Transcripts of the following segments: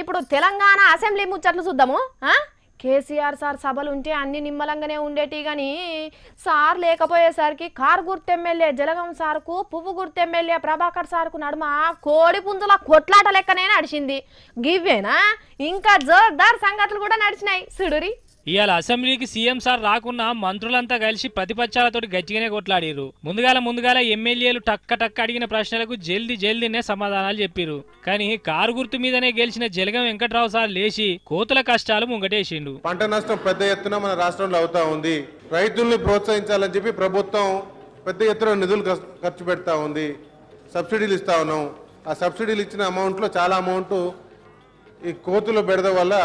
ఇప్పుడు తెలంగాణ అసెంబ్లీ ముచ్చట్లు చూద్దాము. కేసీఆర్ సార్ సభలు ఉంటే అన్ని నిమ్మలంగానే ఉండేటి కానీ సార్ లేకపోయేసరికి కారు గుర్తు ఎమ్మెల్యే జలగం సార్కు పువ్వు గుర్తు ఎమ్మెల్యే ప్రభాకర్ సార్కు నడుమ కోడి పుంజుల కొట్లాట లెక్కనే నడిచింది. గివ్వేనా ఇంకా జోర్దార్ సంగతులు కూడా నడిచినాయి సుడురి. ఇవాళ అసెంబ్లీకి సీఎం సార్ రాకున్నా మంత్రులంతా కలిసి ప్రతిపక్షాలతో గట్టిగానే కొట్లాడిరు. ముందుగాల ఎమ్మెల్యేలు టక్క అడిగిన ప్రశ్నలకు జల్దీనే సమాధానాలు చెప్పిరు. కానీ కారు గుర్తు మీదనే గెలిచిన జలగం వెంకట్రావు సార్ లేచి కోతుల కష్టాలు ముంగటేసిండు. పంట నష్టం పెద్ద ఎత్తున మన రాష్ట్రంలో అవుతా ఉంది. రైతుల్ని ప్రోత్సహించాలని చెప్పి ప్రభుత్వం పెద్ద ఎత్తున నిధులు ఖర్చు పెడతా ఉంది. సబ్సిడీలు ఇస్తా ఉన్నాం. ఆ సబ్సిడీలు ఇచ్చిన అమౌంట్లో చాలా అమౌంట్ ఈ కోతుల బెడద వల్ల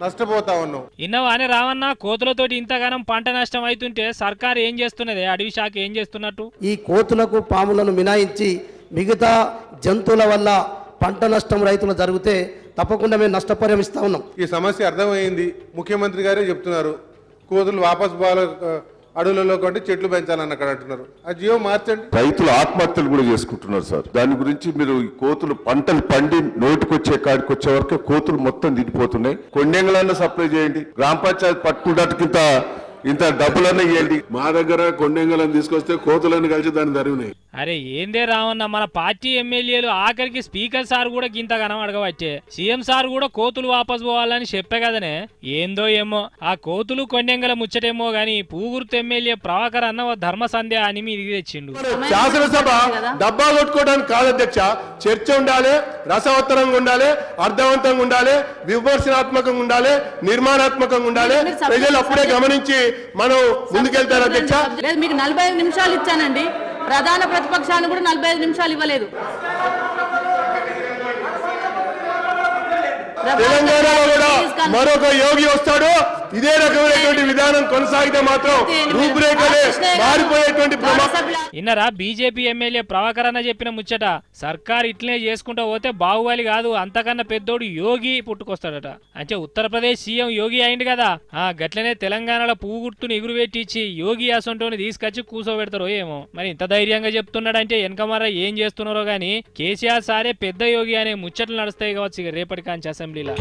నష్టపోతా ఉన్నాం. ఇన్నవానే రావన్నా కోతులతోటి ఇంతగానం పంట నష్టం అవుతుంటే సర్కారు ఏం చేస్తున్నది, అడవి శాఖ ఏం చేస్తున్నట్టు? ఈ కోతులకు పాములను మినాయించి మిగతా జంతువుల వల్ల పంట నష్టం రైతులు జరిగితే తప్పకుండా మేము నష్టపరిహారం ఇస్తా ఉన్నాం. ఈ సమస్య అర్థమైంది. ముఖ్యమంత్రి గారే చెప్తున్నారు కోతులు వాపస్ పోవాలి, అడవులలో కంటే చెట్లు పెంచాలని అక్కడ అంటున్నారు. ఆ జియో మార్చండి. రైతులు ఆత్మహత్యలు కూడా చేసుకుంటున్నారు సార్. దాని గురించి మీరు కోతులు పంటలు పండి నోటికొచ్చే కాడికి వచ్చే వరకు కోతులు మొత్తం దిగిపోతున్నాయి. కొండెంగలన్నా సప్లై చేయండి. గ్రామ పంచాయతీ పట్టుకుంటాకింత ఇంత డబ్బులన్నీ ఇవ్వండి. మా దగ్గర కొండెంగలను తీసుకొస్తే కోతులన్నీ కలిసి దాన్ని తరిగినాయి. అరే ఏందే రావన్న, మన పార్టీ ఎమ్మెల్యేలు ఆఖరికి స్పీకర్ సార్ కూడా గింతగానం అడగవచ్చే. సీఎం సార్ కూడా కోతులు వాపస్ పోవాలని చెప్పే కదనే. ఏందో ఏమో ఆ కోతులు కొండెంగల ముచ్చటేమో గాని పూగుర్తు ఎమ్మెల్యే ప్రభాకర్ అన్న ధర్మ సంధ్య అని మీదికి తెచ్చిండు. శాసనసభ డబ్బా కొట్టుకోవడానికి కాదు అధ్యక్ష. చర్చ ఉండాలి, రసవత్తరంగా ఉండాలి, అర్థవంతంగా ఉండాలి, విమర్శనాత్మకంగా ఉండాలి, నిర్మాణాత్మకంగా ఉండాలి. ప్రజలు అప్పుడే గమనించి మనం ముందుకెళ్తారు అధ్యక్ష. మీకు 45 నిమిషాలు ఇచ్చానండి. ప్రధాన ప్రతిపక్షాన్ని కూడా 45 నిమిషాలు ఇవ్వలేదు. తెలంగాణలో కూడా మరొక యోగి వస్తాడు. ఇదే రకమైనటువంటి విధానం కొనసాగితే మాత్రం రూపురేఖలే మారిపోయేటువంటి ఇన్నరా బీజేపీ ఎమ్మెల్యే ప్రభాకర్ అన్న చెప్పిన ముచ్చట. సర్కార్ ఇట్లనే చేసుకుంటూ పోతే బాహుబలి కాదు అంతకన్నా పెద్దోడు యోగి పుట్టుకొస్తాడట. అంటే ఉత్తరప్రదేశ్ సీఎం యోగి అయింది కదా, గట్లనే తెలంగాణలో పువ్వు గుర్తుని ఎగురుపెట్టించి యోగి అసంటోని తీసుకొచ్చి కూర్చోబెడతారో ఏమో. మరి ఇంత ధైర్యంగా చెప్తున్నాడంటే వెనకమర ఏం చేస్తున్నారో గానీ కేసీఆర్ సారే పెద్ద యోగి అనే ముచ్చట్లు నడుస్తాయి కావచ్చు రేపటి కాంచి అసెంబ్లీలో.